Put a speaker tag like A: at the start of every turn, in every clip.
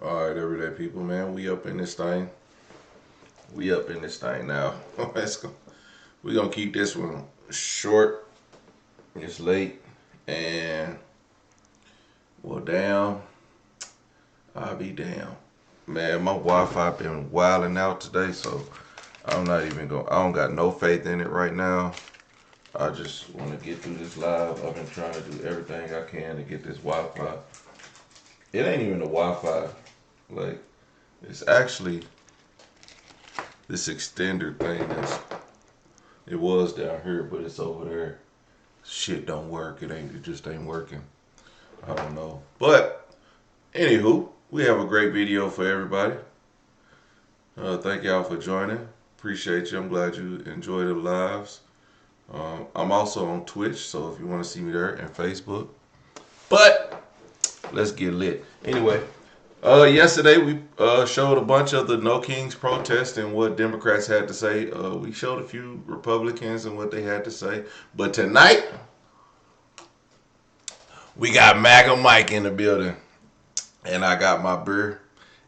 A: All right, everyday people, man. We up in this thing. We up in this thing now. Let's go. We gonna keep this one short. It's late, and well, damn, I'll be damn. Man, my Wi-Fi been wilding out today, so I'm not even going. I don't got no faith in it right now. I just want to get through this live. I've been trying to do everything I can to get this Wi-Fi. It ain't even the Wi-Fi. Like, it's actually this extender thing it was down here, but it's over there. Shit don't work. It just ain't working. I don't know. But anywho, we have a great video for everybody. Thank y'all for joining. Appreciate you. I'm glad you enjoy the lives. I'm also on Twitch, so if you want to see me there, and Facebook. But let's get lit. Anyway, yesterday we showed a bunch of the No Kings protest and what Democrats had to say. We showed a few Republicans and what they had to say. But tonight, we got MAGA Mike in the building, and I got my beer.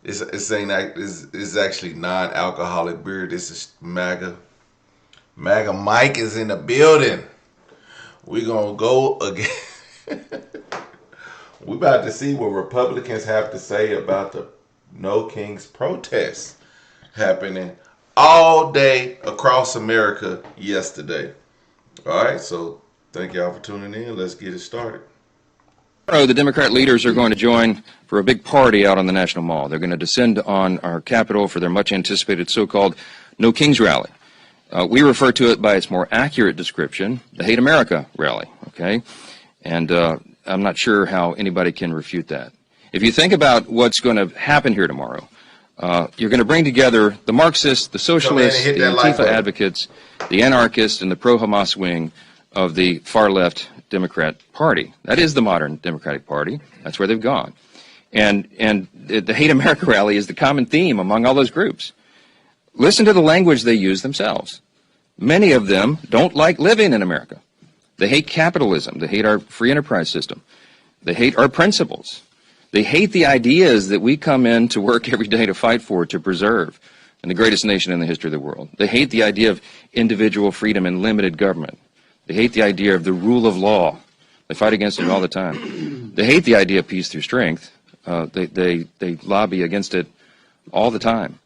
A: It's actually non-alcoholic beer. This is MAGA. MAGA Mike is in the building. We gonna go again. We about to see what Republicans have to say about the No Kings protests happening all day across America yesterday. All right, so thank y'all for tuning in. Let's get it started.
B: The Democrat leaders are going to join for a big party out on the National Mall. They're going to descend on our Capitol for their much-anticipated so-called No Kings rally. We refer to it by its more accurate description, the Hate America rally, okay? And I'm not sure how anybody can refute that. If you think about what's going to happen here tomorrow, you're going to bring together the Marxists, the socialists, the Antifa advocates, the anarchists, and the pro-Hamas wing of the far-left Democrat Party. That is the modern Democratic Party. That's where they've gone. And the Hate America rally is the common theme among all those groups. Listen to the language they use themselves. Many of them don't like living in America. They hate capitalism. They hate our free enterprise system. They hate our principles. They hate the ideas that we come in to work every day to fight for, to preserve, in the greatest nation in the history of the world. They hate the idea of individual freedom and limited government. They hate the idea of the rule of law. They fight against it all the time. They hate the idea of peace through strength. They lobby against it all the time.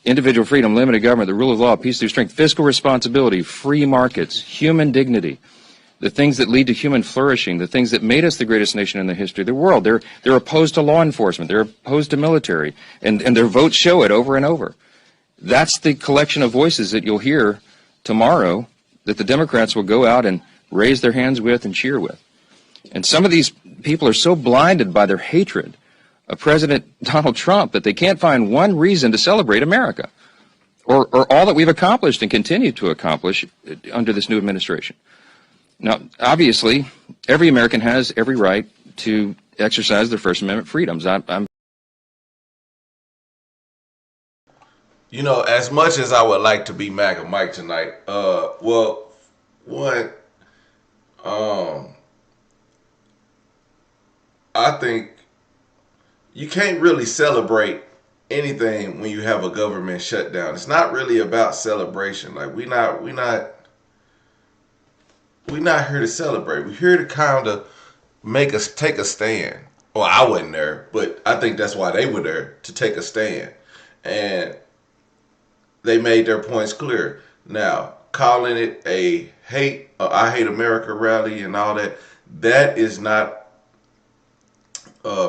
B: Individual freedom, limited government, the rule of law, peace through strength, fiscal responsibility, free markets, human dignity, the things that lead to human flourishing, the things that made us the greatest nation in the history of the world. They're opposed to law enforcement. They're opposed to military. And their votes show it over and over. That's the collection of voices that you'll hear tomorrow that the Democrats will go out and raise their hands with and cheer with. And some of these people are so blinded by their hatred of President Donald Trump that they can't find one reason to celebrate America or all that we've accomplished and continue to accomplish under this new administration. Now, obviously, every American has every right to exercise their First Amendment freedoms.
A: You know, as much as I would like to be MAGA Mike tonight, I think you can't really celebrate anything when you have a government shutdown. It's not really about celebration. Like we're not here to celebrate. We're here to kind of make us take a stand. Well, I wasn't there, but I think that's why they were there, to take a stand. And they made their points clear. Now, calling it a I hate America rally and all that, that is not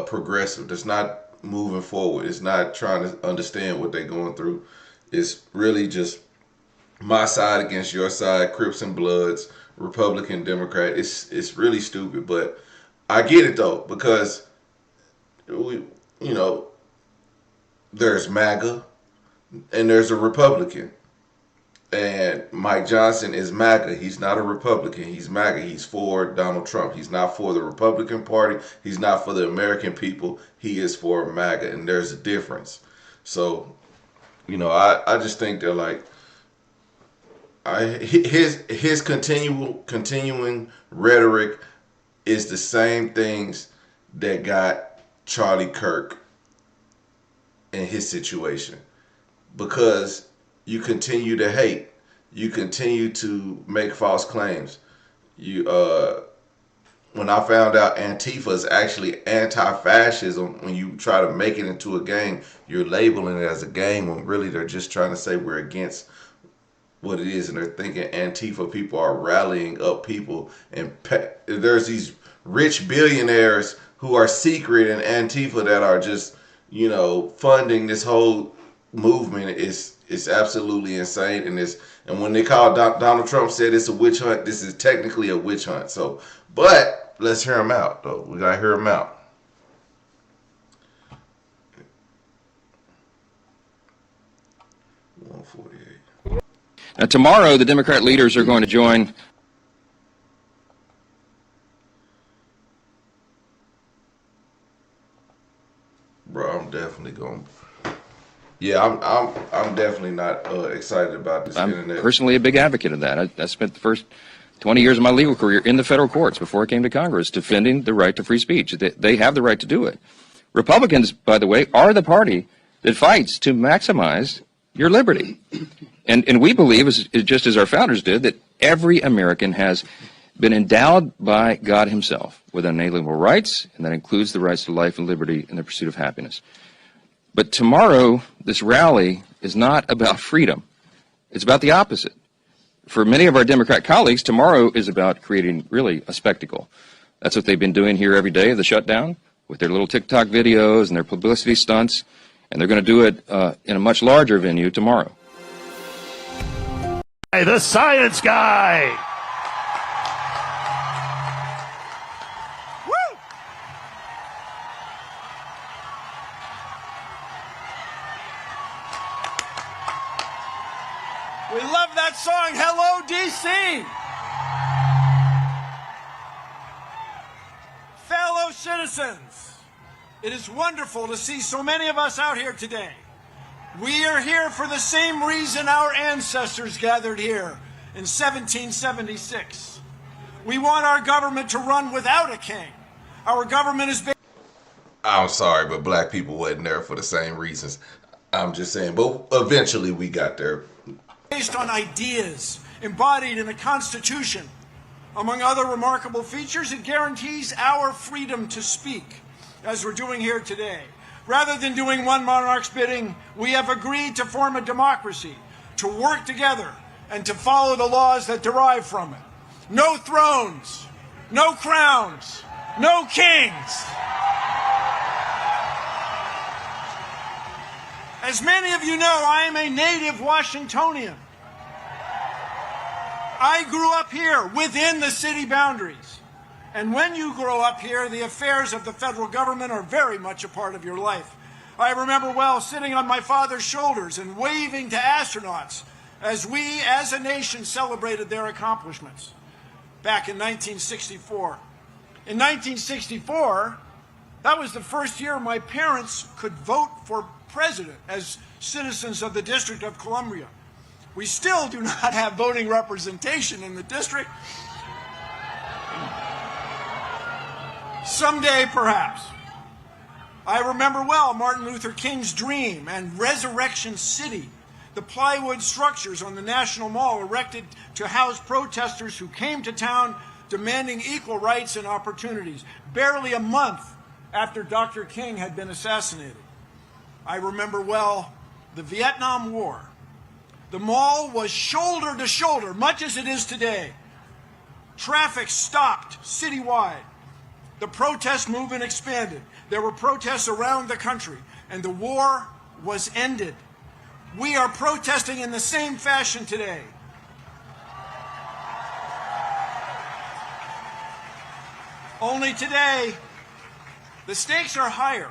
A: progressive. That's not moving forward. It's not trying to understand what they're going through. It's really just my side against your side, Crips and Bloods, Republican, Democrat. It's really stupid, but I get it though, because there's MAGA and there's a Republican. And Mike Johnson is MAGA. He's not a Republican. He's MAGA. He's for Donald Trump. He's not for the Republican Party. He's not for the American people. He is for MAGA, and there's a difference. So, I just think they're like, his continuing rhetoric is the same things that got Charlie Kirk in his situation, because you continue to hate, you continue to make false claims. You When I found out Antifa is actually anti-fascism, when you try to make it into a gang, you're labeling it as a gang when really they're just trying to say we're against what it is, and they're thinking Antifa people are rallying up people, and there's these rich billionaires who are secret in Antifa that are just, funding this whole movement. It's absolutely insane, and when they call Donald Trump said it's a witch hunt, this is technically a witch hunt. So, but let's hear him out though. We gotta hear him out. 148.
B: Now, tomorrow, the Democrat leaders are going to join.
A: Bro, I'm definitely going. Yeah, I'm definitely not excited about this internet.
B: I'm personally a big advocate of that. I spent the first 20 years of my legal career in the federal courts before I came to Congress defending the right to free speech. They have the right to do it. Republicans, by the way, are the party that fights to maximize your liberty. And we believe, just as our founders did, that every American has been endowed by God himself with unalienable rights, and that includes the rights to life and liberty and the pursuit of happiness. But tomorrow, this rally is not about freedom. It's about the opposite. For many of our Democrat colleagues, tomorrow is about creating really a spectacle. That's what they've been doing here every day of the shutdown with their little TikTok videos and their publicity stunts, and they're going to do it in a much larger venue tomorrow.
C: Hey, the science guy.
D: Woo! We love that song, Hello, D.C. Fellow citizens, it is wonderful to see so many of us out here today. We are here for the same reason our ancestors gathered here in 1776. We want our government to run without a king. Our government is based...
A: I'm sorry, but black people wasn't there for the same reasons. I'm just saying, but eventually we got there.
D: Based on ideas embodied in the Constitution. Among other remarkable features, it guarantees our freedom to speak, as we're doing here today. Rather than doing one monarch's bidding, we have agreed to form a democracy, to work together, and to follow the laws that derive from it. No thrones, no crowns, no kings. As many of you know, I am a native Washingtonian. I grew up here within the city boundaries. And when you grow up here, the affairs of the federal government are very much a part of your life. I remember well sitting on my father's shoulders and waving to astronauts as we, as a nation, celebrated their accomplishments back in 1964. In 1964, that was the first year my parents could vote for president as citizens of the District of Columbia. We still do not have voting representation in the district. Someday, perhaps. I remember well Martin Luther King's dream and Resurrection City, the plywood structures on the National Mall erected to house protesters who came to town demanding equal rights and opportunities, barely a month after Dr. King had been assassinated. I remember well the Vietnam War. The mall was shoulder to shoulder, much as it is today. Traffic stopped citywide. The protest movement expanded. There were protests around the country, and the war was ended. We are protesting in the same fashion today. Only today, the stakes are higher.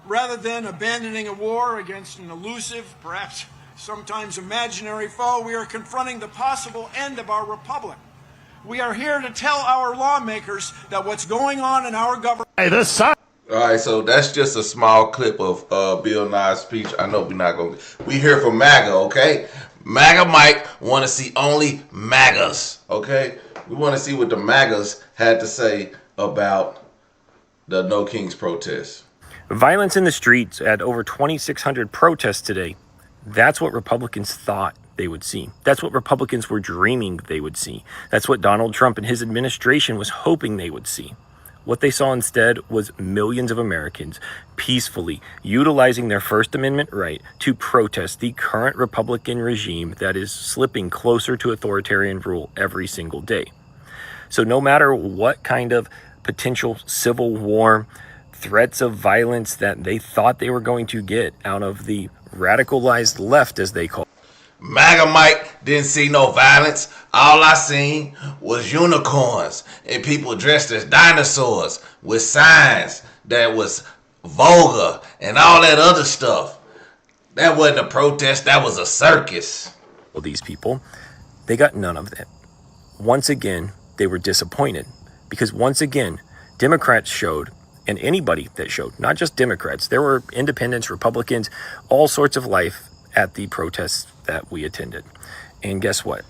D: Rather than abandoning a war against an elusive, perhaps sometimes imaginary foe, we are confronting the possible end of our republic. We are here to tell our lawmakers that what's going on in our government...
C: Hey, the science...
A: All right, so that's just a small clip of Bill Nye's speech. I know we're not going to... We here for MAGA, okay? MAGA Mike want to see only MAGAs, okay? We want to see what the MAGAs had to say about the No Kings protest.
E: Violence in the streets at over 2,600 protests today. That's what Republicans thought they would see. That's what Republicans were dreaming they would see. That's what Donald Trump and his administration was hoping they would see. What they saw instead was millions of Americans peacefully utilizing their First Amendment right to protest the current Republican regime that is slipping closer to authoritarian rule every single day. So no matter what kind of potential civil war, threats of violence that they thought they were going to get out of the radicalized left, as they call it.
A: MAGA Mike didn't see no violence. All I seen was unicorns and people dressed as dinosaurs with signs that was vulgar and all that other stuff. That wasn't a protest, that was a circus.
E: Well, these people, they got none of that. Once again, they were disappointed because once again, Democrats showed, and anybody that showed, not just Democrats, there were independents, Republicans, all sorts of life at the protests that we attended. And guess what?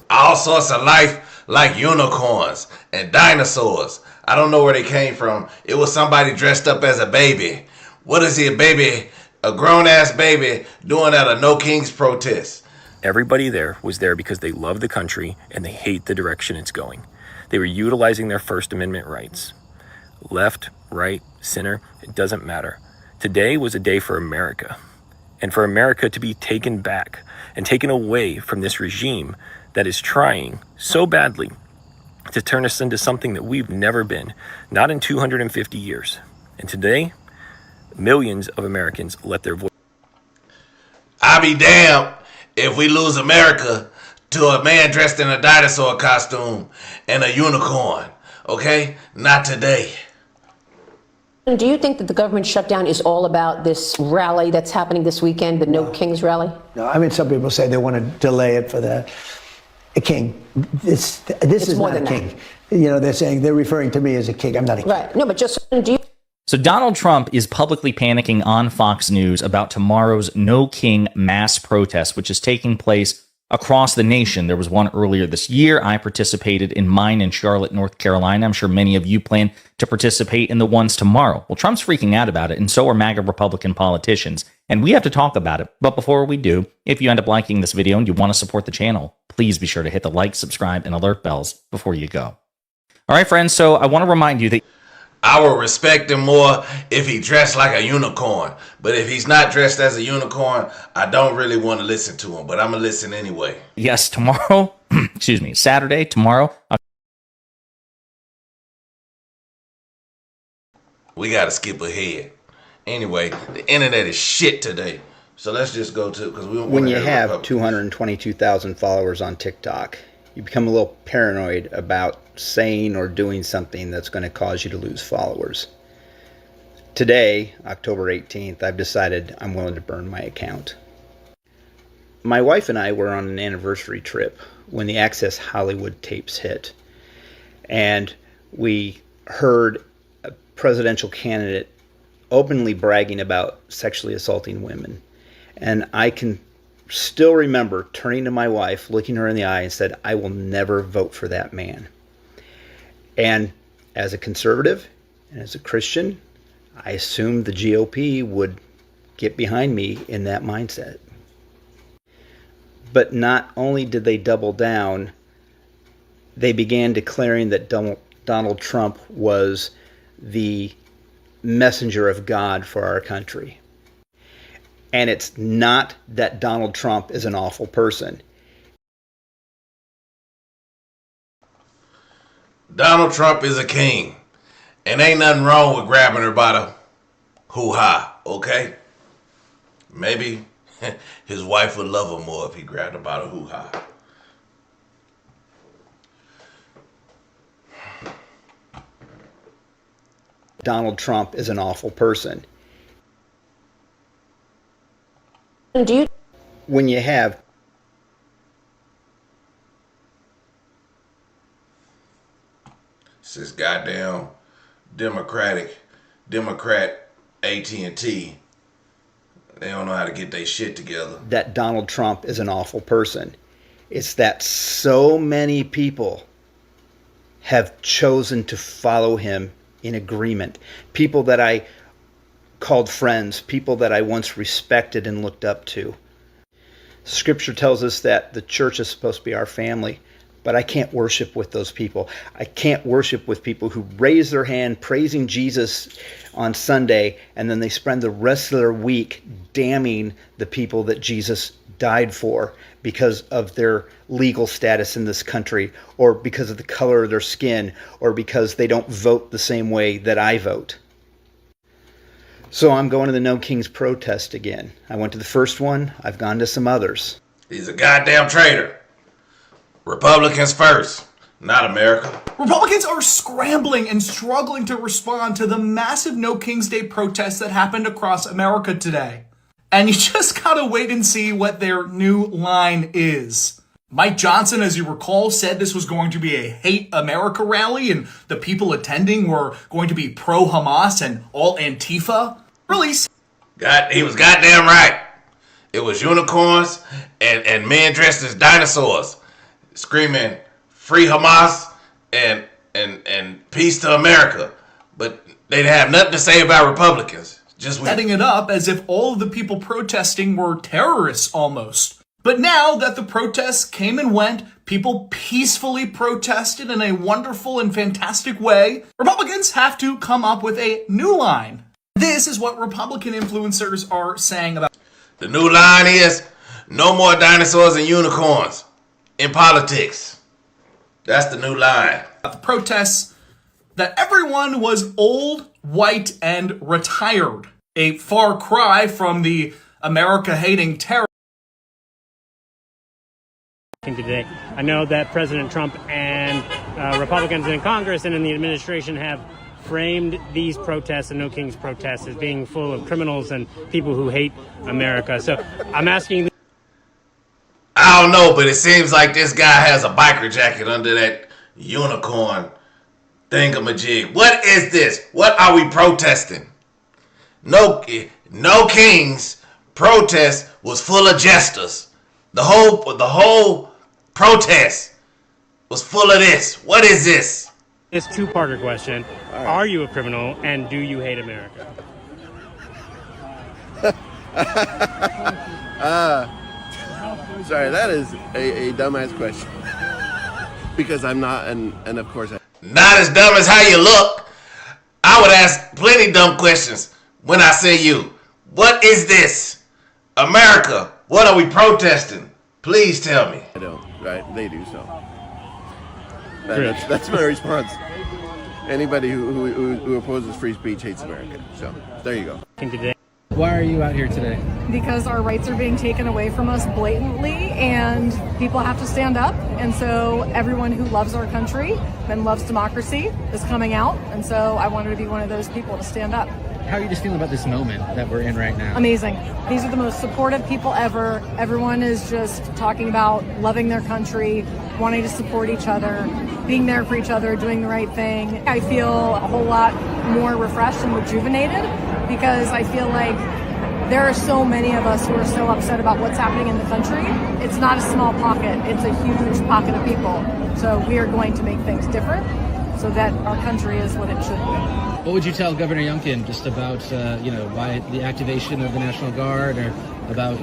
A: All sorts of life like unicorns and dinosaurs. I don't know where they came from. It was somebody dressed up as a baby. What is he, a baby, a grown-ass baby doing at a No Kings protest?
E: Everybody there was there because they love the country and they hate the direction it's going. They were utilizing their First Amendment rights. Left, right, center, it doesn't matter. Today was a day for America, and for America to be taken back and taken away from this regime that is trying so badly to turn us into something that we've never been, not in 250 years. And today, millions of Americans let their voice.
A: I'll be damned if we lose America to a man dressed in a dinosaur costume and a unicorn. Okay? Not today.
F: Do you think that the government shutdown is all about this rally that's happening this weekend, the No Kings rally?
G: No, I mean, some people say they want to delay it for a king. This is
F: more
G: not a
F: than
G: king. You know, they're referring to me as a king. I'm not a king.
F: Right. No, but just do you?
H: So Donald Trump is publicly panicking on Fox News about tomorrow's No King mass protest, which is taking place across the nation. There was one earlier this year. I participated in mine in Charlotte, North Carolina. I'm sure many of you plan to participate in the ones tomorrow. Well, Trump's freaking out about it, and so are MAGA Republican politicians. And we have to talk about it. But before we do, if you end up liking this video and you want to support the channel, please be sure to hit the like, subscribe, and alert bells before you go. All right, friends, so I want to remind you that
A: I will respect him more if he dressed like a unicorn. But if he's not dressed as a unicorn, I don't really want to listen to him. But I'm going to listen anyway.
H: yes, tomorrow, excuse me, Saturday, tomorrow,
A: We got to skip ahead. Anyway, the internet is shit today. So let's just go to, because we don't
I: When you have 222,000 followers on TikTok, you become a little paranoid about saying or doing something that's going to cause you to lose followers. Today, October 18th, I've decided I'm willing to burn my account. My wife and I were on an anniversary trip when the Access Hollywood tapes hit, and we heard a presidential candidate openly bragging about sexually assaulting women. And I can still remember turning to my wife, looking her in the eye, and said, I will never vote for that man. And as a conservative and as a Christian, I assumed the GOP would get behind me in that mindset. But not only did they double down, they began declaring that Donald Trump was the messenger of God for our country. And it's not that Donald Trump is an awful person.
A: Donald Trump is a king. And ain't nothing wrong with grabbing her by the hoo-ha, okay? Maybe his wife would love him more if he grabbed her by the hoo-ha.
I: Donald Trump is an awful person.
F: Do you?
I: When you have
A: It's this goddamn Democrat AT&T. They don't know how to get their shit together.
I: that Donald Trump is an awful person. It's that so many people have chosen to follow him in agreement. People that I called friends, people that I once respected and looked up to. Scripture tells us that the church is supposed to be our family, but I can't worship with those people. I can't worship with people who raise their hand praising Jesus on Sunday, and then they spend the rest of their week damning the people that Jesus died for because of their legal status in this country, or because of the color of their skin, or because they don't vote the same way that I vote. So I'm going to the No Kings protest again. I went to the first one. I've gone to some others.
A: He's a goddamn traitor. Republicans first, not America.
J: Republicans are scrambling and struggling to respond to the massive No King's Day protests that happened across America today. And you just gotta wait and see what their new line is. Mike Johnson, as you recall, said this was going to be a Hate America rally and the people attending were going to be pro-Hamas and all Antifa. Really?
A: He was goddamn right. It was unicorns and men dressed as dinosaurs screaming free Hamas and peace to America. But they didn't have nothing to say about Republicans. Just
J: setting it up as if all of the people protesting were terrorists almost. But now that the protests came and went, people peacefully protested in a wonderful and fantastic way, Republicans have to come up with a new line. This is what Republican influencers are saying about.
A: The new line is no more dinosaurs and unicorns in politics. That's the new line.
J: The protests that everyone was old, white, and retired. A far cry from the America-hating terror.
K: Today, I know that President Trump and Republicans in Congress and in the administration have framed these protests and No Kings protests as being full of criminals and people who hate America. So I'm asking.
A: I don't know, but it seems like this guy has a biker jacket under that unicorn thingamajig. What is this? What are we protesting? No Kings protest was full of jesters. The whole protest was full of this. What is this?
K: This two-parter question. Right. Are you a criminal and do you hate America?
L: Sorry, that is a dumbass question. Because I'm not, and of course
A: not as dumb as how you look. I would ask plenty dumb questions when I say you. What is this? America, what are we protesting? Please tell me.
L: I don't, right? They do so. That's my response. Anybody who opposes free speech hates America. So, there you go.
M: Why are you out here today?
N: Because our rights are being taken away from us blatantly and people have to stand up. And so everyone who loves our country and loves democracy is coming out. And so I wanted to be one of those people to stand up.
M: How are you just feeling about this moment that we're in right now?
N: Amazing. These are the most supportive people ever. Everyone is just talking about loving their country, wanting to support each other, being there for each other, doing the right thing. I feel a whole lot more refreshed and rejuvenated because I feel like there are so many of us who are so upset about what's happening in the country. It's not a small pocket, it's a huge pocket of people. So we are going to make things different so that our country is what it should be.
M: What would you tell Governor Youngkin just about, why the activation of the National Guard, or about,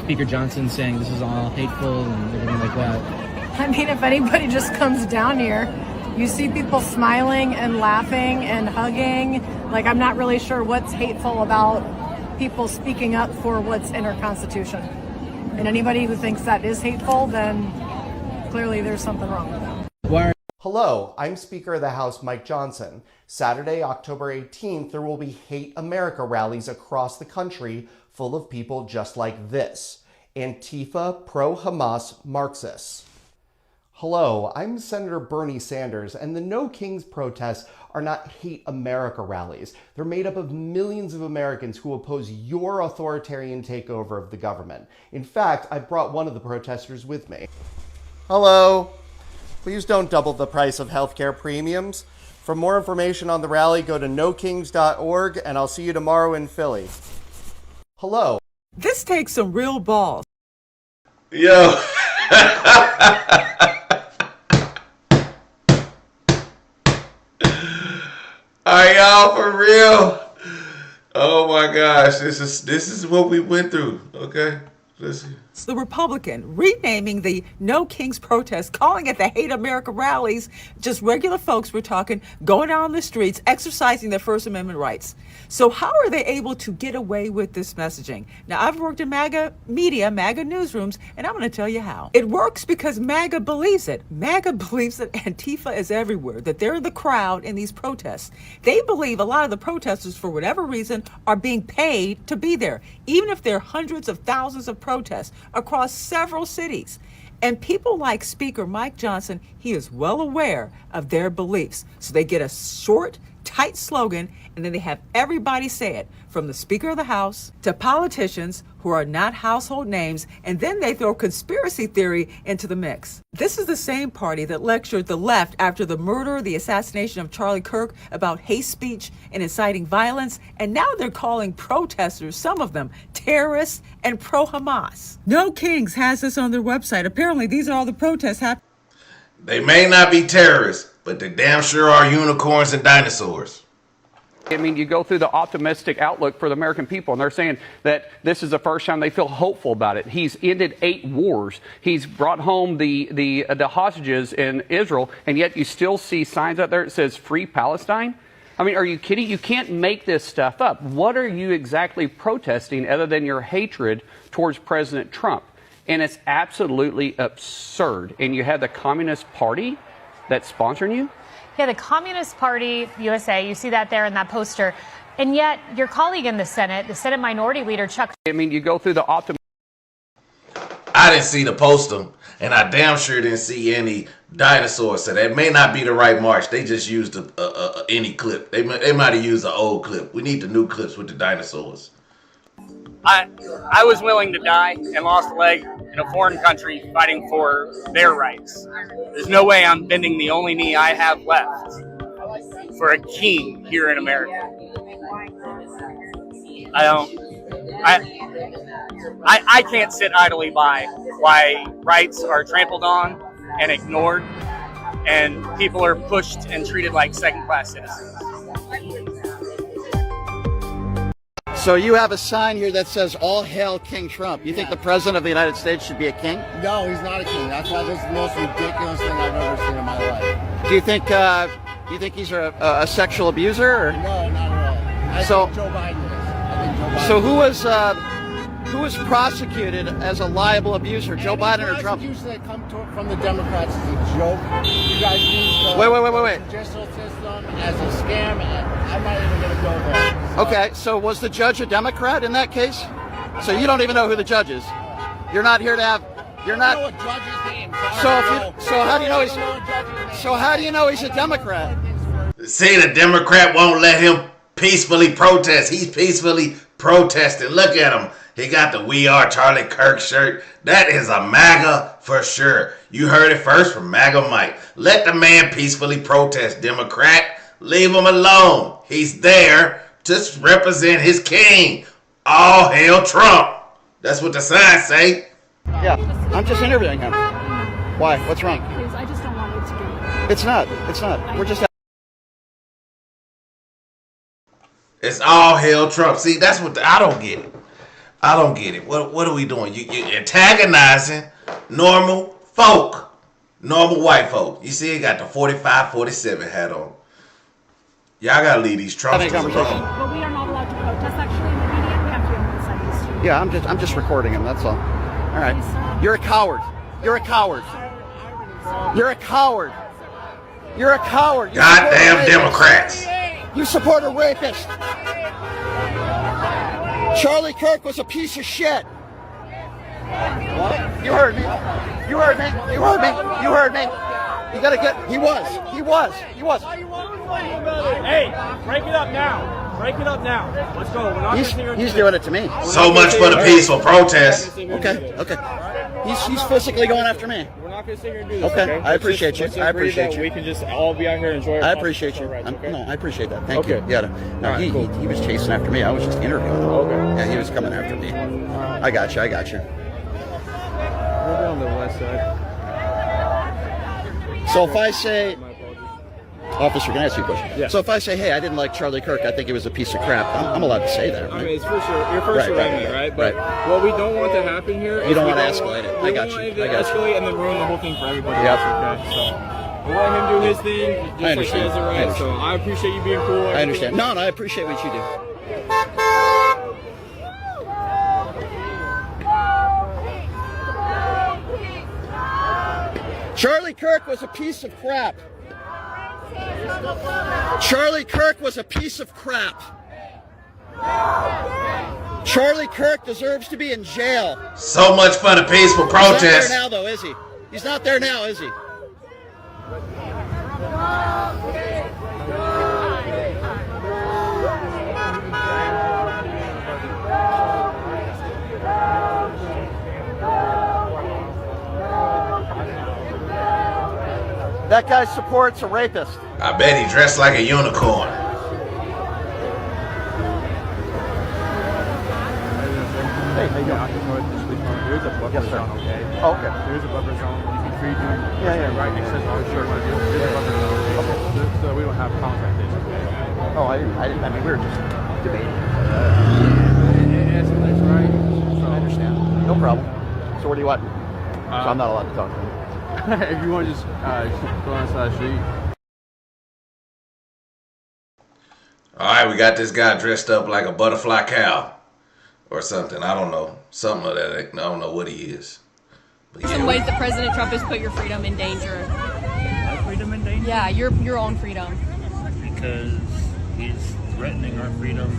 M: Speaker Johnson saying this is all hateful and everything like that?
N: I mean, if anybody just comes down here, you see people smiling and laughing and hugging. Like, I'm not really sure what's hateful about people speaking up for what's in our Constitution. And anybody who thinks that is hateful, then clearly there's something wrong with them.
O: Hello, I'm Speaker of the House Mike Johnson. Saturday, October 18th, there will be Hate America rallies across the country full of people just like this. Antifa, pro-Hamas Marxists. Hello, I'm Senator Bernie Sanders, and the No Kings protests are not Hate America rallies. They're made up of millions of Americans who oppose your authoritarian takeover of the government. In fact, I brought one of the protesters with me. Hello. Please don't double the price of healthcare premiums. For more information on the rally, go to nokings.org, and I'll see you tomorrow in Philly. Hello.
P: This takes some real balls.
A: Yo. Are y'all for real? Oh my gosh, this is what we went through. Okay, listen.
P: The Republican renaming the No Kings protest, calling it the Hate America rallies, just regular folks we're talking, going out on the streets, exercising their First Amendment rights. So how are they able to get away with this messaging? Now, I've worked in MAGA media, MAGA newsrooms, and I'm going to tell you how. It works because MAGA believes it. MAGA believes that Antifa is everywhere, that they're the crowd in these protests. They believe a lot of the protesters, for whatever reason, are being paid to be there, even if there are hundreds of thousands of protests across several cities. And people like Speaker Mike Johnson, he is well aware of their beliefs. So they get a short, tight slogan, and then they have everybody say it, from the Speaker of the House to politicians who are not household names, and then they throw conspiracy theory into the mix. This is the same party that lectured the left after the murder, the assassination of Charlie Kirk, about hate speech and inciting violence, and now they're calling protesters, some of them, terrorists and pro-Hamas. No Kings has this on their website. Apparently, these are all the protests happening.
A: They may not be terrorists, but they damn sure are unicorns and dinosaurs.
Q: I mean, you go through the optimistic outlook for the American people, and they're saying that this is the first time they feel hopeful about it. He's ended 8 wars. He's brought home the hostages in Israel, and yet you still see signs out there that says Free Palestine. I mean, are you kidding? You can't make this stuff up. What are you exactly protesting other than your hatred towards President Trump? And it's absolutely absurd. And you have the Communist Party that's sponsoring you?
R: Yeah, the Communist Party USA, you see that there in that poster. And yet your colleague in the Senate Minority Leader Chuck.
Q: I mean, you go through the
A: I didn't see the poster, and I damn sure didn't see any dinosaurs. So that may not be the right march. They just used any clip. They might have used an old clip. We need the new clips with the dinosaurs.
S: I was willing to die and lost a leg in a foreign country fighting for their rights. There's no way I'm bending the only knee I have left for a king here in America. I can't sit idly by why rights are trampled on and ignored and people are pushed and treated like second-class citizens.
T: So you have a sign here that says, "All hail King Trump." You think the President of the United States should be a king?
U: No, he's not a king. That's why this is the most ridiculous thing I've ever seen in my life.
T: Do you think he's a sexual abuser? Or?
U: No, not at all. I think Joe Biden is. I think Joe Biden
T: So who was prosecuted as a liable abuser, Joe Biden or Trump?
U: Prosecutions that come from the Democrats is a joke. You guys use the
T: Wait.
U: judicial system as a scam, and I'm not even going to go there.
T: Okay, so was the judge a Democrat in that case? So you don't even know who the judge is. You're not here to have. You're not.
U: I don't know what judge's name.
T: So how do you know he's a Democrat?
A: See, the Democrat won't let him peacefully protest. He's peacefully protesting. Look at him. He got the "We Are Charlie Kirk" shirt. That is a MAGA for sure. You heard it first from MAGA Mike. Let the man peacefully protest, Democrat. Leave him alone. He's there to represent his king. All hail Trump. That's what the signs say.
T: Yeah, I'm just interviewing him. Why? What's wrong?
R: Because I just don't want it to get.
T: It's not. It's not. We're just.
A: It's all hail Trump. See, that's what I don't get it. I don't get it. What are we doing? You antagonizing normal folk, normal white folk. You see, he got the 45-47 hat on. Y'all gotta leave these Trumpsters alone.
R: But we are not allowed to protest actually in the media. We have to be on one side of the street.
T: Yeah, I'm just recording him. That's all. All right. You're a coward. You're a coward. You're a coward. You're a coward.
A: Goddamn Democrats.
T: You support a rapist. Charlie Kirk was a piece of shit. What? You heard me. You heard me. You heard me. You heard me. You gotta get. He was.
S: Hey, break it up now. Break it up now. Let's go. We're not
T: He's doing it to me.
A: So much for the peaceful protest.
T: Okay. He's physically going after me.
S: We're not going to sit here and do this.
T: Okay. I appreciate you. I appreciate you.
S: We can just all be out here and enjoy our
T: I appreciate you. No, I appreciate that. Thank you. Yeah. No, he was chasing after me. I was just interviewing him.
S: Okay.
T: Yeah, he was coming after me. I got you.
S: We'll be on the west side.
T: So if I say, Officer, can I ask you a question?
S: Yeah.
T: So if I say, hey, I didn't like Charlie Kirk, I think he was a piece of crap, I'm allowed to say that, right?
S: I mean, it's First Amendment, right? But what we don't want to happen here is
T: You don't want to escalate it. I got you.
S: I got you. Escalate and then ruin the whole thing for everybody
T: Yep.
S: else, okay? So we'll let him do his thing, just like he has it right. So I appreciate you being cool.
T: I understand. No, I appreciate what you do. Charlie Kirk was a piece of crap. Charlie Kirk was a piece of crap. Charlie Kirk deserves to be in jail.
A: So much for the peaceful protest.
T: He's not there now, though, is he? He's not there now, is he? That guy supports a rapist.
A: I bet he dressed like a unicorn.
T: Hey, how you doing?
S: There is a buffer zone, okay?
T: Oh, okay.
S: There is a buffer zone. You can free doing right next to the short one. There's a buffer zone. Okay. So we don't have confrontation.
T: Oh, I didn't. I mean, we were just debating.
S: It escalates, right? So,
T: I understand. No problem. So what do you want? So I'm not allowed to talk to him.
S: if you want to just go on the side of the street.
A: All right, we got this guy dressed up like a butterfly cow or something. I don't know. Something of that. I don't know what he is. But
B: Some ways that President Trump has put your freedom in danger.
V: My freedom in danger?
B: Yeah, your own freedom.
V: Because he's threatening our freedom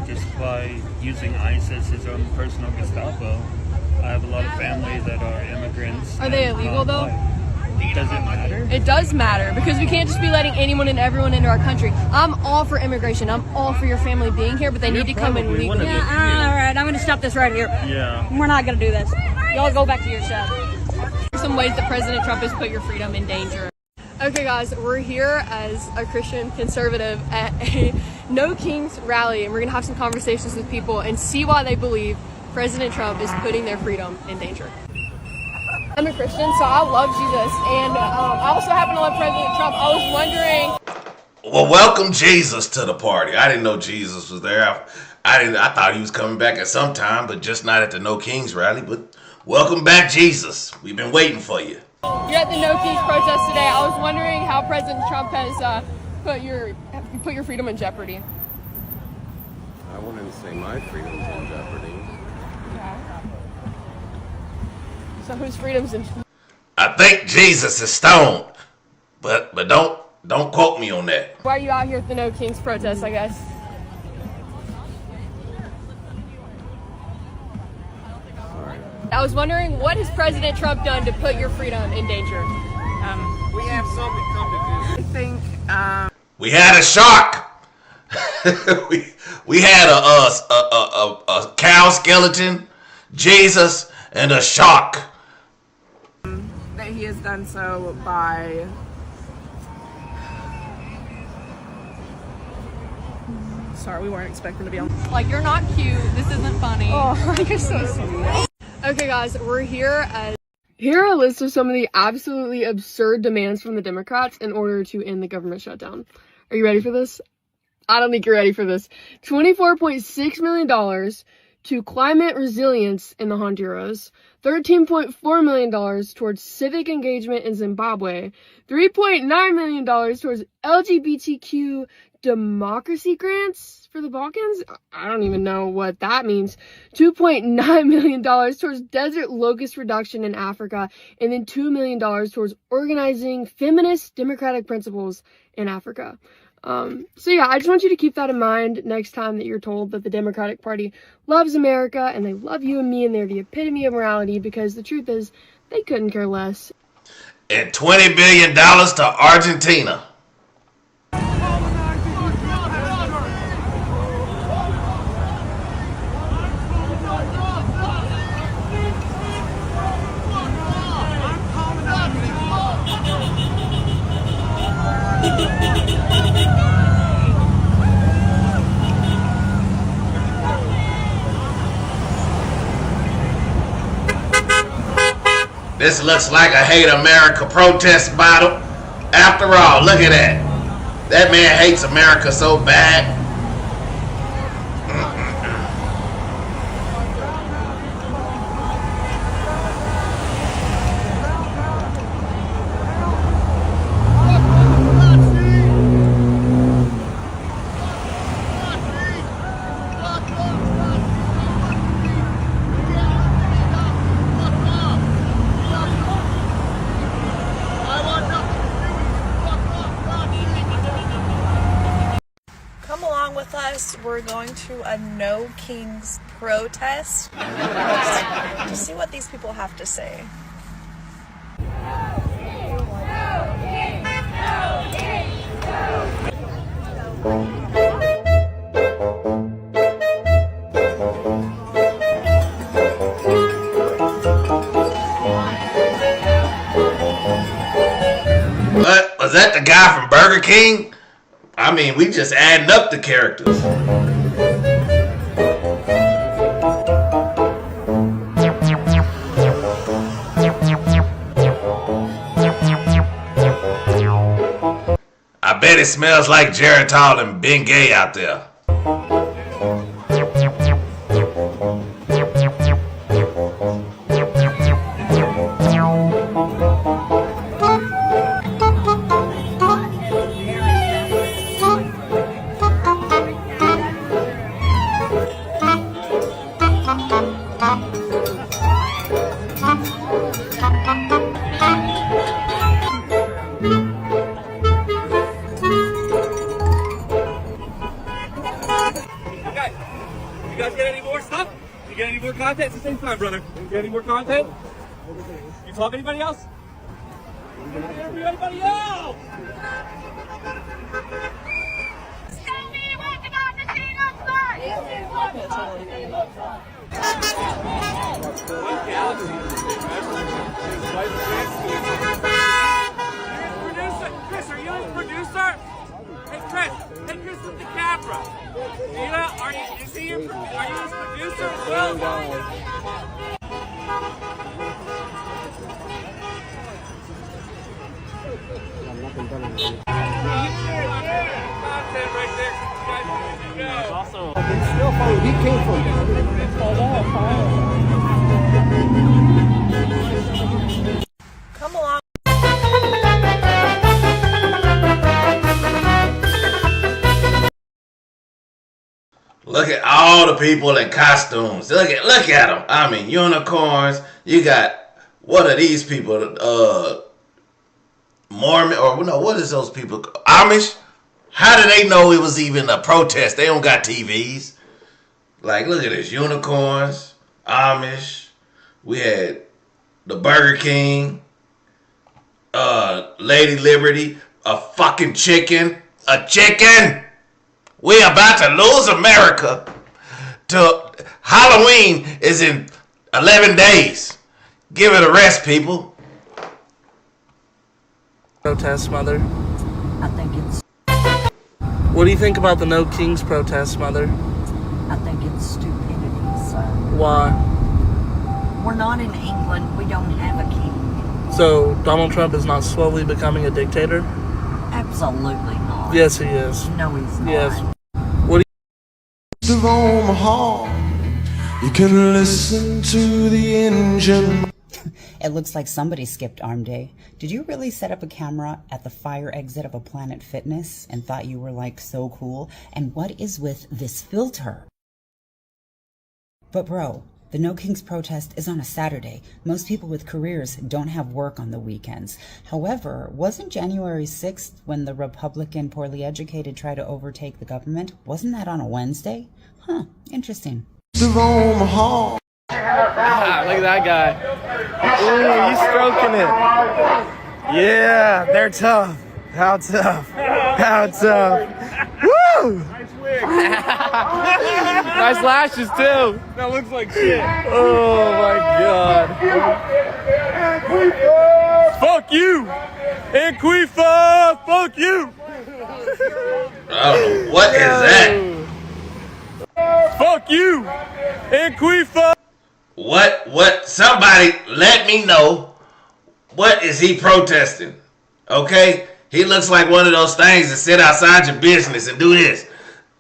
V: just by using ICE as his own personal Gestapo. I have a lot of family that are immigrants.
B: Are they illegal though?
V: Does it matter?
B: It does matter because we can't just be letting anyone and everyone into our country. I'm all for immigration. I'm all for your family being here, but they need to come in legally.
V: Yeah,
B: all right, I'm going to stop this right here.
V: Yeah.
B: We're not going to do this. Y'all go back to your shed. Some ways that President Trump has put your freedom in danger. Okay, guys, we're here as a Christian conservative at a No Kings rally, and we're going to have some conversations with people and see why they believe President Trump is putting their freedom in danger. I'm a Christian, so I love Jesus, and I also happen to love President Trump. I was wondering...
A: Well, welcome Jesus to the party. I didn't know Jesus was there. I thought he was coming back at some time, but just not at the No Kings rally. But welcome back, Jesus. We've been waiting for you.
B: You're at the No Kings protest today. I was wondering how President Trump has put your freedom in jeopardy.
L: I wouldn't say my freedom's in jeopardy.
B: Yeah. So whose freedom's in jeopardy?
A: I think Jesus is stoned, but don't quote me on that.
B: Why are you out here at the No Kings protest, I guess? I was wondering, what has President Trump done to put your freedom in danger?
W: We have something come to this. I think
A: We had a shark. we had a cow skeleton, Jesus, and a shark.
W: that he has done so by sorry, we weren't expecting to be on.
B: Like, you're not cute. This isn't funny. Oh, you're so sweet. Okay, guys, we're here as... Here are a list of some of the absolutely absurd demands from the Democrats in order to end the government shutdown. Are you ready for this? I don't think you're ready for this. $24.6 million to climate resilience in the Honduras, $13.4 million towards civic engagement in Zimbabwe, $3.9 million towards LGBTQ democracy grants for the Balkans. I don't even know what that means. $2.9 million towards desert locust reduction in Africa, and then $2 million towards organizing feminist democratic principles in Africa. So yeah, I just want you to keep that in mind next time that you're told that the Democratic Party loves America and they love you and me and they're the epitome of morality, because the truth is they couldn't care less.
A: And $20 billion to Argentina. This looks like a Hate America protest battle. After all, look at that. That man hates America so bad.
C: We're going to a No Kings protest to see what these people have to say.
A: What? Was that the guy from Burger King? I mean, we just adding up the characters. I bet it smells like Geritol and Ben Gay out there.
D: Content at the same time, brother. You get any more content? You talk to anybody else? Anybody else? Chris, are you his producer? Hey, Chris with the camera. Is he are you his producer as well?
T: He came from
C: Come along.
A: Look at all the people in costumes. Look at them. I mean, unicorns. You got, what are these people? Mormon, or no, what is those people? Amish? How do they know it was even a protest? They don't got TVs. Like, look at this. Unicorns, Amish. We had the Burger King, Lady Liberty, a fucking chicken. A chicken! We about to lose America to Halloween is in 11 days. Give it a rest, people.
E: Protest, Mother.
X: I think it's...
E: What do you think about the No Kings protest, Mother?
X: I think it's stupidity, son.
E: Why?
X: We're not in England. We don't have a king.
E: So Donald Trump is not slowly becoming a dictator?
X: Absolutely not.
E: Yes, he is.
X: No, he's not.
E: Yes. What do
Y: you... home, you can listen to the engine.
Z: It looks like somebody skipped arm day. Did you really set up a camera at the fire exit of a Planet Fitness and thought you were like so cool? And what is with this filter? But bro, the No Kings protest is on a Saturday. Most people with careers don't have work on the weekends. However, wasn't January 6th when the Republican poorly educated tried to overtake the government? Wasn't that on a Wednesday? Huh, interesting.
E: Ah, look at that guy. Ooh, he's stroking it. Yeah, they're tough. How tough. How tough. Woo! Nice wig. Nice lashes, too.
D: That looks like shit.
E: Oh, my God. Fuck you. Anquifa, fuck you.
A: I don't know. What is that?
E: Fuck you. Anquifa.
A: What? Somebody let me know. What is he protesting? Okay? He looks like one of those things that sit outside your business and do this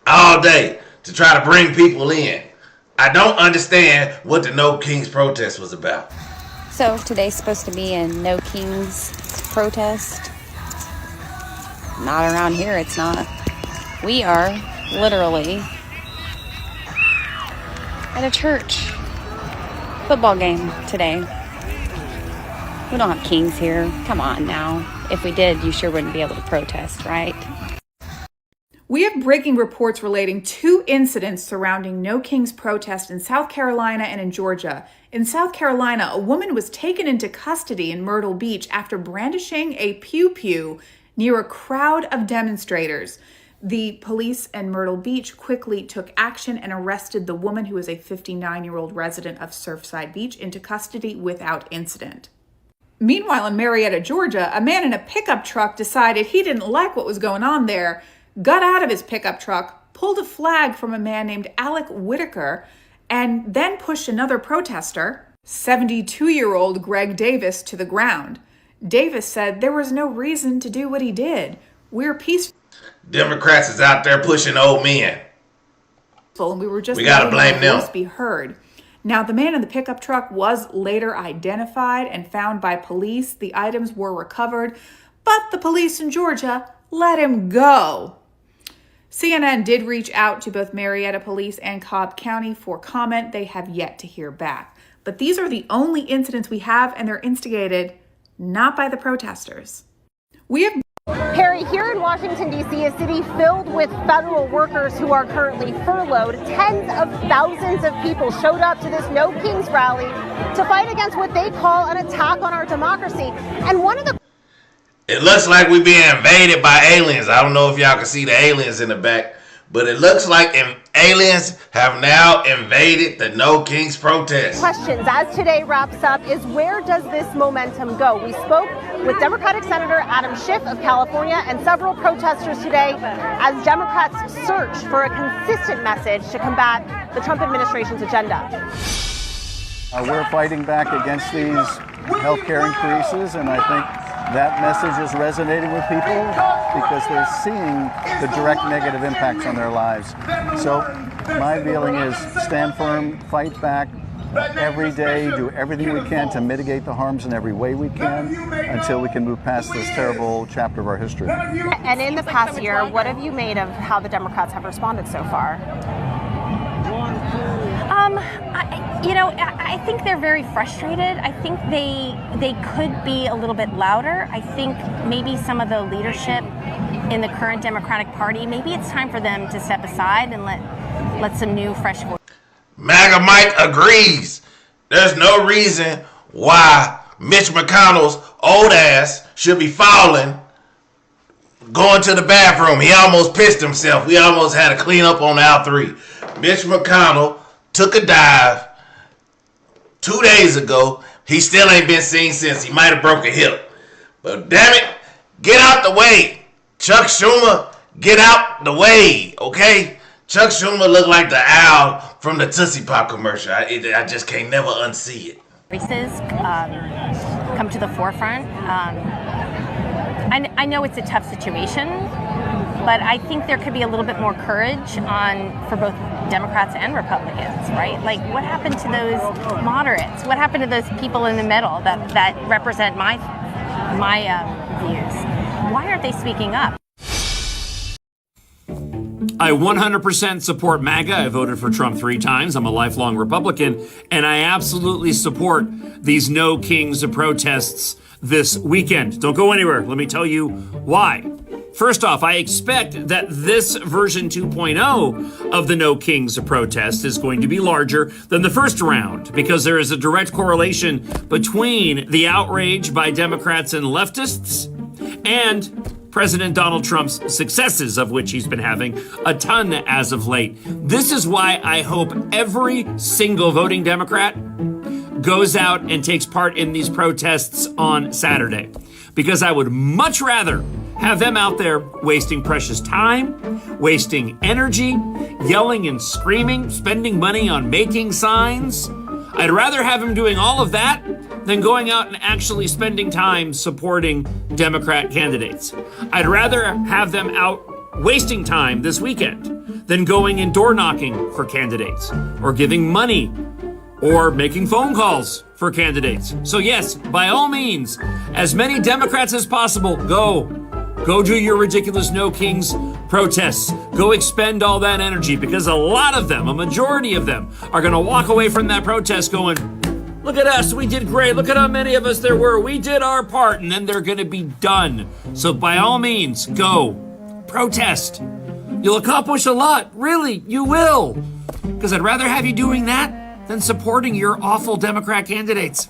A: all day to try to bring people in. I don't understand what the No Kings protest was about.
F: So today's supposed to be a No Kings protest. Not around here, it's not. We are literally at a church football game today. We don't have kings here. Come on now. If we did, you sure wouldn't be able to protest, right?
G: We have breaking reports relating two incidents surrounding No Kings protest in South Carolina and in Georgia. In South Carolina, a woman was taken into custody in Myrtle Beach after brandishing a pew-pew near a crowd of demonstrators. The police in Myrtle Beach quickly took action and arrested the woman, who is a 59-year-old resident of Surfside Beach, into custody without incident. Meanwhile, in Marietta, Georgia, a man in a pickup truck decided he didn't like what was going on there, got out of his pickup truck, pulled a flag from a man named Alec Whitaker, and then pushed another protester, 72-year-old Greg Davis, to the ground. Davis said there was no reason to do what he did. We're peaceful.
A: Democrats is out there pushing old men.
G: And we were just
A: gotta blame
G: our
A: them.
G: voice be heard. Now, the man in the pickup truck was later identified and found by police. The items were recovered, but the police in Georgia let him go. CNN did reach out to both Marietta Police and Cobb County for comment. They have yet to hear back. But these are the only incidents we have, and they're instigated not by the protesters. We have
H: Harry, here in Washington, D.C., a city filled with federal workers who are currently furloughed, tens of thousands of people showed up to this No Kings rally to fight against what they call an attack on our democracy. And one of the
A: It looks like we're being invaded by aliens. I don't know if y'all can see the aliens in the back, but it looks like aliens have now invaded the No Kings protest.
H: questions as today wraps up is, where does this momentum go? We spoke with Democratic Senator Adam Schiff of California and several protesters today as Democrats search for a consistent message to combat the Trump administration's agenda.
I: We're fighting back against these healthcare increases, and I think that message is resonating with people because they're seeing the direct negative impacts on their lives. So my feeling is stand firm, fight back every day, do everything we can to mitigate the harms in every way we can until we can move past this terrible chapter of our history.
H: And in the past year, what have you made of how the Democrats have responded so far?
F: I think they're very frustrated. I think they could be a little bit louder. I think maybe some of the leadership in the current Democratic Party, maybe it's time for them to step aside and let some new, fresh voices.
A: MAGA Mike agrees. There's no reason why Mitch McConnell's old ass should be falling, going to the bathroom. He almost pissed himself. We almost had to clean up on aisle 3. Mitch McConnell took a dive 2 days ago. He still ain't been seen since. He might have broke a hip. But damn it, get out the way. Chuck Schumer, get out the way, okay? Chuck Schumer looked like the owl from the Tootsie Pop commercial. I just can't never unsee it.
F: Voices come to the forefront. I know it's a tough situation, but I think there could be a little bit more courage for both Democrats and Republicans, right? Like, what happened to those moderates? What happened to those people in the middle that represent my views? Why aren't they speaking up?
J: I 100% support MAGA. I voted for Trump 3 times. I'm a lifelong Republican, and I absolutely support these No Kings protests this weekend. Don't go anywhere. Let me tell you why. First off, I expect that this version 2.0 of the No Kings protest is going to be larger than the first round because there is a direct correlation between the outrage by Democrats and leftists and President Donald Trump's successes, of which he's been having a ton as of late. This is why I hope every single voting Democrat goes out and takes part in these protests on Saturday, because I would much rather have them out there wasting precious time, wasting energy, yelling and screaming, spending money on making signs. I'd rather have them doing all of that than going out and actually spending time supporting Democrat candidates. I'd rather have them out wasting time this weekend than going and door knocking for candidates or giving money or making phone calls for candidates. So yes, by all means, as many Democrats as possible, go do your ridiculous No Kings protests. Go expend all that energy, because a lot of them, a majority of them, are gonna walk away from that protest going, look at us, we did great, look at how many of us there were, we did our part, and then they're gonna be done. So by all means, go, protest. You'll accomplish a lot, really, you will. Because I'd rather have you doing that than supporting your awful Democrat candidates.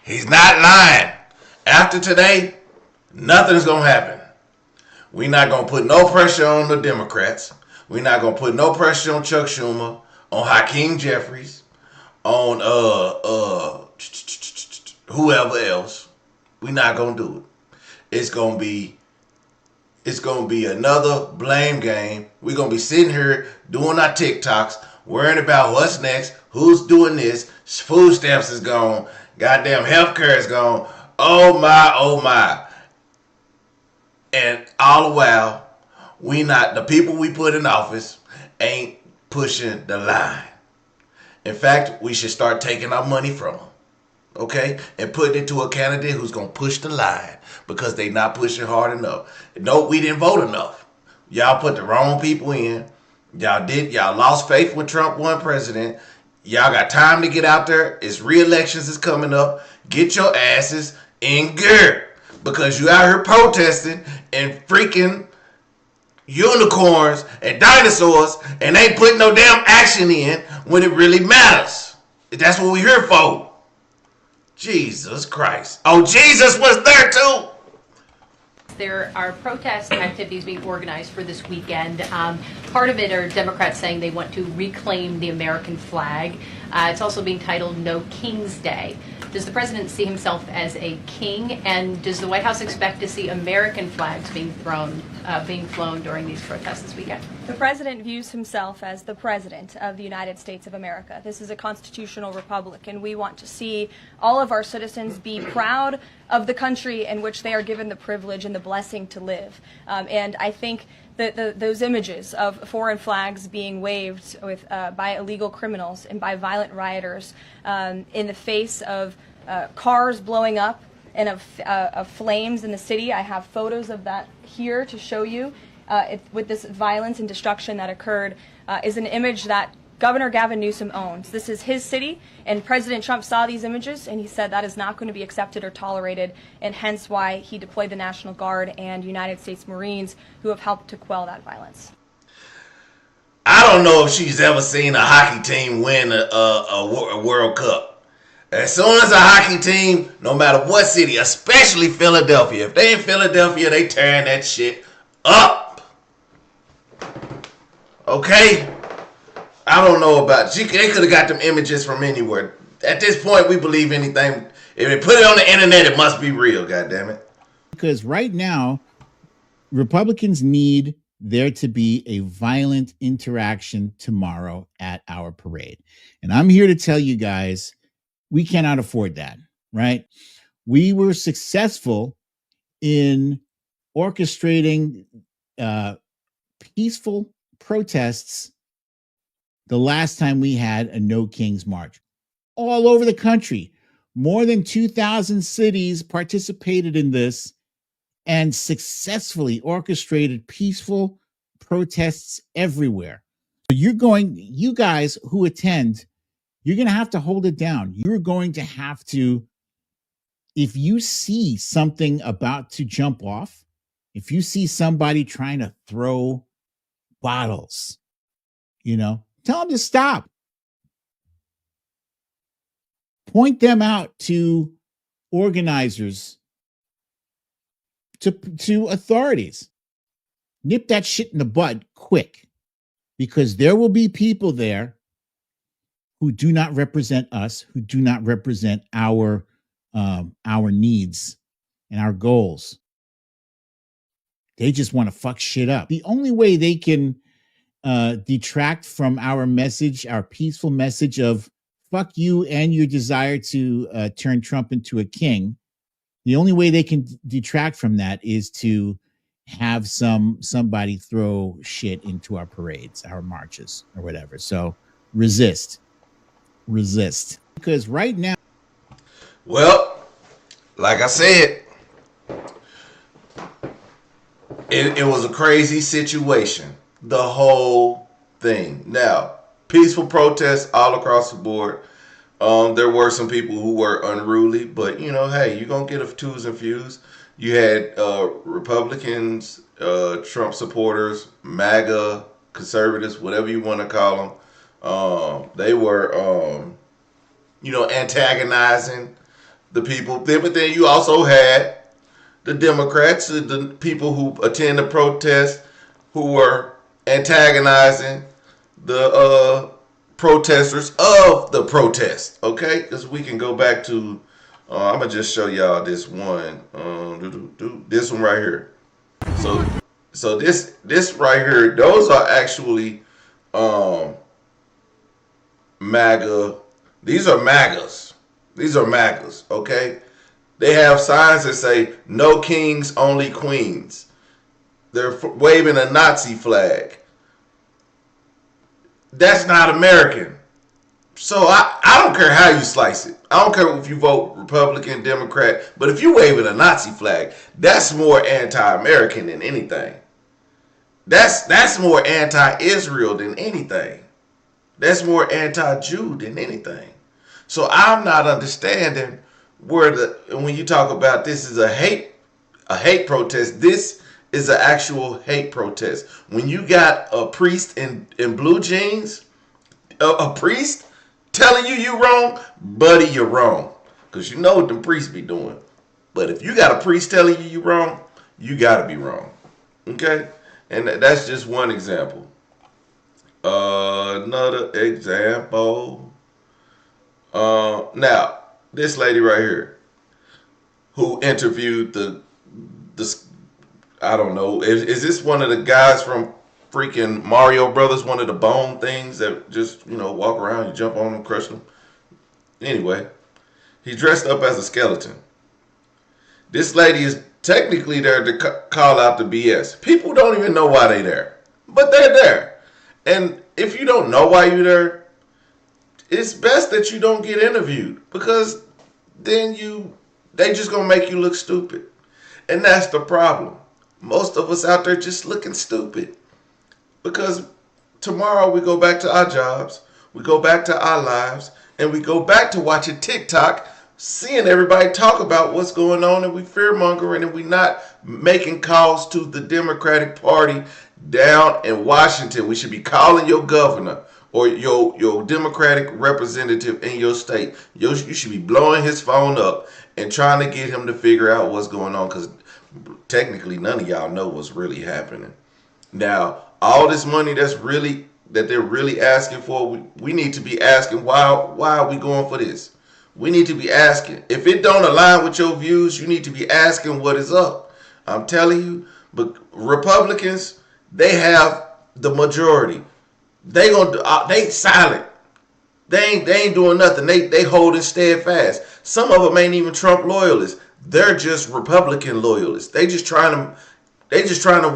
A: He's not lying. After today, nothing's gonna happen. We're not gonna put no pressure on the Democrats. We're not gonna put no pressure on Chuck Schumer, on Hakeem Jeffries, on whoever else. We're not gonna do it. It's gonna be another blame game. We're gonna be sitting here doing our TikToks, worrying about what's next, who's doing this, food stamps is gone, goddamn healthcare is gone. Oh my, oh my. And all the while, the people we put in office ain't pushing the line. In fact, we should start taking our money from them, okay? And putting it to a candidate who's going to push the line because they not pushing hard enough. No, we didn't vote enough. Y'all put the wrong people in. Y'all lost faith when Trump won president. Y'all got time to get out there. It's re-elections is coming up. Get your asses in gear. Because you out here protesting and freaking unicorns and dinosaurs and ain't putting no damn action in when it really matters. That's what we're here for. Jesus Christ. Oh, Jesus was there too.
K: There are protest activities being organized for this weekend. Part of it are Democrats saying they want to reclaim the American flag. It's also being titled No King's Day. Does the president see himself as a king, and does the White House expect to see American flags being flown during these protests this weekend?
M: The president views himself as the president of the United States of America. This is a constitutional republic, and we want to see all of our citizens be proud of the country in which they are given the privilege and the blessing to live. And I think that those images of foreign flags being waved by illegal criminals and by violent rioters in the face of cars blowing up and of flames in the city. I have photos of that here to show you. With this violence and destruction that occurred is an image that Governor Gavin Newsom owns. This is his city, and President Trump saw these images, and he said that is not going to be accepted or tolerated, and hence why he deployed the National Guard and United States Marines who have helped to quell that violence.
A: I don't know if she's ever seen a hockey team win a World Cup. As soon as a hockey team, no matter what city, especially Philadelphia, if they in Philadelphia, they tearing that shit up. Okay? I don't know about it. They could have got them images from anywhere. At this point, we believe anything. If they put it on the internet, it must be real, goddammit.
N: Because right now, Republicans need there to be a violent interaction tomorrow at our parade. And I'm here to tell you guys, we cannot afford that, right? We were successful in orchestrating peaceful protests the last time we had a No Kings March. All over the country, more than 2,000 cities participated in this and successfully orchestrated peaceful protests everywhere. So you guys who attend, you're going to have to hold it down. You're going to have to, if you see something about to jump off, if you see somebody trying to throw bottles, tell them to stop. Point them out to organizers, to authorities. Nip that shit in the bud quick, because there will be people there who do not represent us, who do not represent our needs and our goals. They just want to fuck shit up. The only way they can detract from our message, our peaceful message of fuck you and your desire to turn Trump into a king. The only way they can detract from that is to have somebody throw shit into our parades, our marches, or whatever. So resist. Because right now,
A: well, like I said, it was a crazy situation. The whole thing. Now, peaceful protests all across the board. There were some people who were unruly, but hey, you're gonna get a twos and fews. You had Republicans, Trump supporters, MAGA, conservatives, whatever you want to call them. They were, antagonizing the people. But then you also had the Democrats, the people who attend the protest, who were antagonizing the protesters of the protest. Okay, because we can go back to. I'm gonna just show y'all this one. This one right here. So this right here. Those are actually MAGA. These are MAGAs. Okay. They have signs that say "No kings, only queens." They're waving a Nazi flag. That's not American. So I don't care how you slice it. I don't care if you vote Republican, Democrat, but if you waving a Nazi flag, that's more anti-American than anything. That's more anti-Israel than anything. That's more anti-Jew than anything. So I'm not understanding when you talk about this is a hate protest. This is an actual hate protest. When you got a priest in blue jeans, a priest telling you wrong, buddy, you're wrong. Because you know what them priests be doing. But if you got a priest telling you wrong, you got to be wrong. Okay? And that's just one example. Another example. Now, this lady right here who interviewed the I don't know, is this one of the guys from freaking Mario Brothers, one of the bone things that just, walk around, you jump on them, crush them? Anyway, he dressed up as a skeleton. This lady is technically there to call out the BS. People don't even know why they're there, but they're there. And if you don't know why you're there, it's best that you don't get interviewed, because then they just gonna make you look stupid. And that's the problem. Most of us out there just looking stupid. Because tomorrow we go back to our jobs, we go back to our lives, and we go back to watching TikTok, seeing everybody talk about what's going on, and we fear-mongering, and we not making calls to the Democratic Party down in Washington. We should be calling your governor or your Democratic representative in your state. You should be blowing his phone up and trying to get him to figure out what's going on, because technically none of y'all know what's really happening. Now, all this money that they're really asking for, we need to be asking, why are we going for this? We need to be asking. If it don't align with your views, you need to be asking what is up. I'm telling you, but Republicans, they have the majority. They silent. They ain't doing nothing. They holding steadfast. Some of them ain't even Trump loyalists. They're just Republican loyalists. They just trying to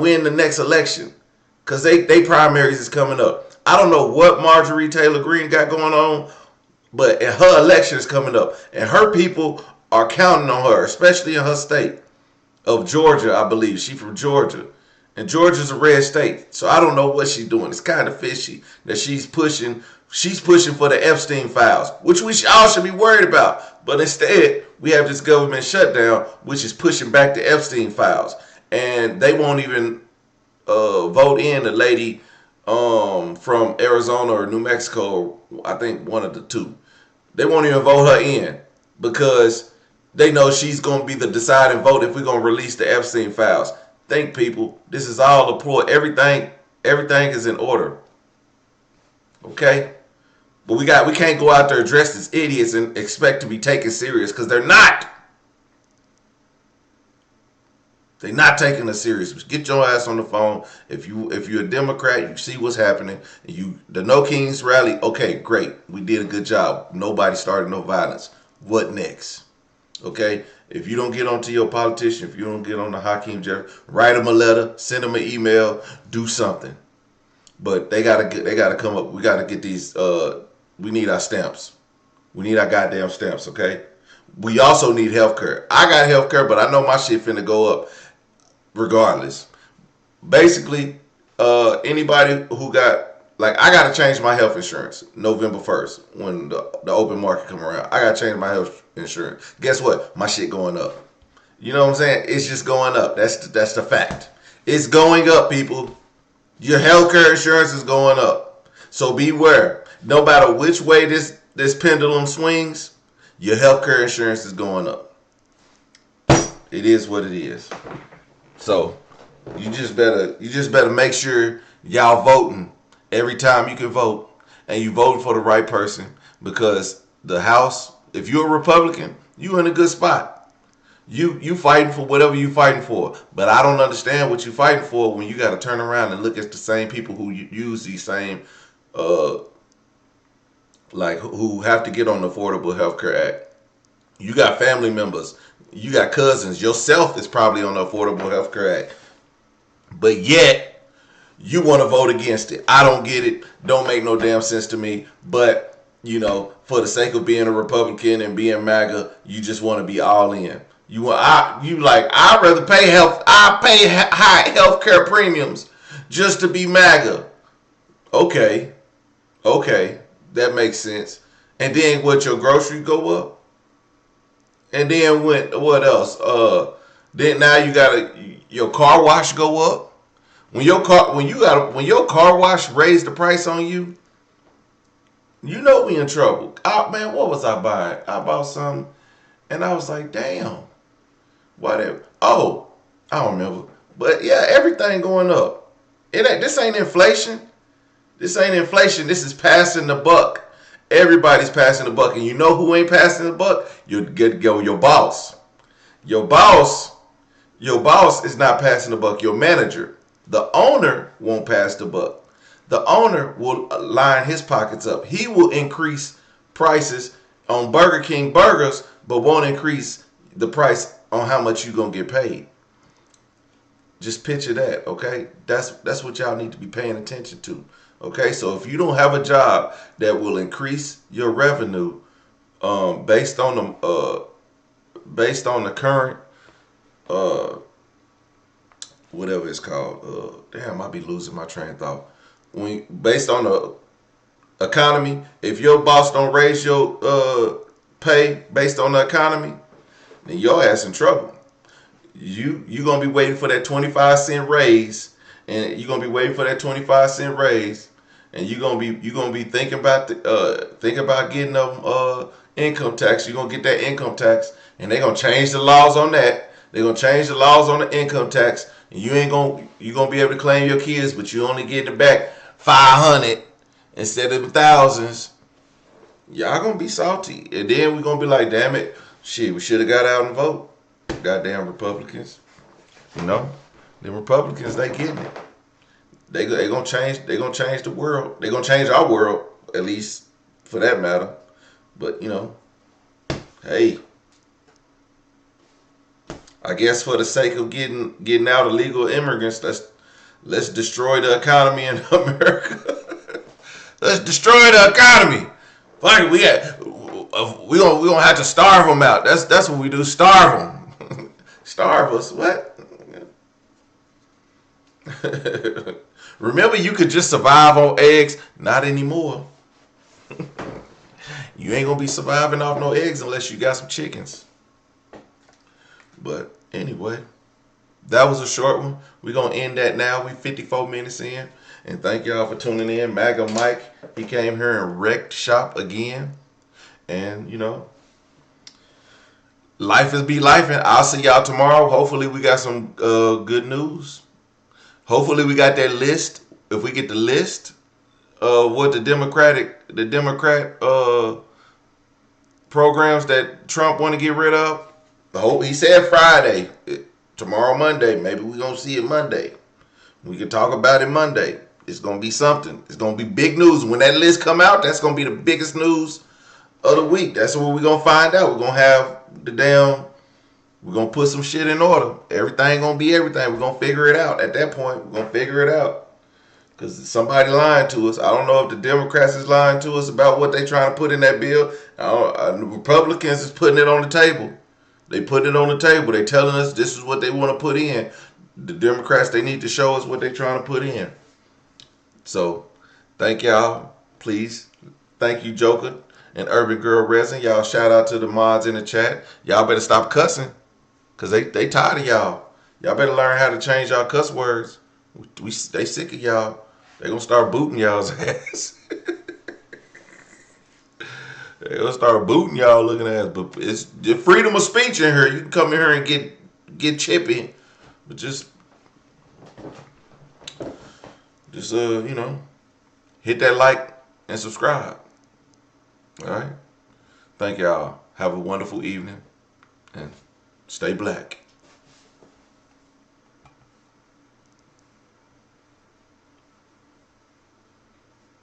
A: win the next election, because they primaries is coming up. I don't know what Marjorie Taylor Greene got going on, but her election is coming up, and her people are counting on her, especially in her state of Georgia, I believe. She's from Georgia, and Georgia's a red state, so I don't know what she's doing. It's kind of fishy that she's pushing for the Epstein files, which we all should be worried about. But instead, we have this government shutdown, which is pushing back the Epstein files, and they won't even vote in the lady from Arizona or New Mexico. I think one of the two. They won't even vote her in, because they know she's going to be the deciding vote if we're going to release the Epstein files. Think, people, this is all a ploy. Everything is in order. Okay? But we can't go out there dressed as idiots and expect to be taken serious, because they're not. They're not taking us serious. Get your ass on the phone. If you're a Democrat, you see what's happening. The No Kings rally, okay, great. We did a good job. Nobody started no violence. What next? Okay? If you don't get onto your politician, if you don't get on the Hakeem Jeffrey, write them a letter, send them an email, do something. But they gotta come up. We gotta get these. We need our stamps. We need our goddamn stamps. Okay. We also need healthcare. I got healthcare, but I know my shit finna go up regardless. Basically, anybody who got, like, I gotta change my health insurance November 1st when the open market come around. I gotta change my health insurance. Guess what? My shit going up. You know what I'm saying? It's just going up. That's the fact. It's going up, people. Your healthcare insurance is going up. So beware. No matter which way this pendulum swings, your healthcare insurance is going up. It is what it is. So you just better make sure y'all voting every time you can vote, and you voting for the right person, because the House, if you're a Republican, you in a good spot. You fighting for whatever you fighting for. But I don't understand what you fighting for when you got to turn around and look at the same people who use these same, who have to get on the Affordable Health Care Act. You got family members. You got cousins. Yourself is probably on the Affordable Health Care Act. But yet, you want to vote against it. I don't get it. Don't make no damn sense to me. But, for the sake of being a Republican and being MAGA, you just want to be all in. I'd rather pay high health care premiums just to be MAGA. Okay, that makes sense. And then your groceries go up? And then what else? Then now you got your car wash go up? When your car wash raise the price on you, you know we in trouble. Man, what was I buying? I bought something and I was like, damn. Whatever. Oh, I don't remember. But yeah, everything going up. This ain't inflation. This ain't inflation. This is passing the buck. Everybody's passing the buck. And you know who ain't passing the buck? Your boss. Your boss is not passing the buck. Your manager. The owner won't pass the buck. The owner will line his pockets up. He will increase prices on Burger King burgers, but won't increase the price on how much you're going to get paid. Just picture that, okay? That's what y'all need to be paying attention to, okay? So if you don't have a job that will increase your revenue based on the current whatever it's called, damn, I'll be losing my train of thought. Based on the economy, if your boss don't raise your pay based on the economy, then your ass in trouble. You gonna be waiting for that 25-cent raise, and you gonna be waiting for that 25-cent raise, and you gonna be thinking about getting them income tax. You gonna get that income tax, and they gonna change the laws on that. They gonna change the laws on the income tax, and you gonna be able to claim your kids, but you only get it back $500 instead of thousands. Y'all gonna be salty, and then we gonna be like, damn it. Shit, we should have got out and vote. Goddamn Republicans. The Republicans, they getting it. They gonna change the world. They gonna change our world, at least for that matter. But hey. I guess for the sake of getting out illegal immigrants, let's destroy the economy in America. Let's destroy the economy. Fuck it, we gonna have to starve them out. That's what we do. Starve them. Starve us. What? Remember, you could just survive on eggs. Not anymore. You ain't gonna be surviving off no eggs unless you got some chickens. But anyway, that was a short one. We're gonna end that now. We 54 minutes in, and thank y'all for tuning in. MAGA Mike, he came here and wrecked shop again. And, life is be life, and I'll see y'all tomorrow. Hopefully we got some good news. Hopefully we got that list. If we get the list of what the Democrat programs that Trump want to get rid of. He said Friday, tomorrow Monday. Maybe we're going to see it Monday. We can talk about it Monday. It's going to be something. It's going to be big news. When that list come out, that's going to be the biggest news of the week. That's what we're going to find out. We're going to have we're going to put some shit in order. Everything going to be everything. We're going to figure it out. At that point, we're going to figure it out. Because somebody lying to us. I don't know if the Democrats is lying to us about what they trying to put in that bill. The Republicans is putting it on the table. They put it on the table. They telling us this is what they want to put in. The Democrats, they need to show us what they trying to put in. So, thank y'all. Please. Thank you, Joker and Urban Girl Resin. Y'all shout out to the mods in the chat. Y'all better stop cussing. Because they tired of y'all. Y'all better learn how to change y'all cuss words. They sick of y'all. They gonna start booting y'all's ass. They gonna start booting y'all looking ass. But it's the freedom of speech in here. You can come in here and get chippy. But just hit that like and subscribe. Alright? Thank y'all. Have a wonderful evening. And stay black.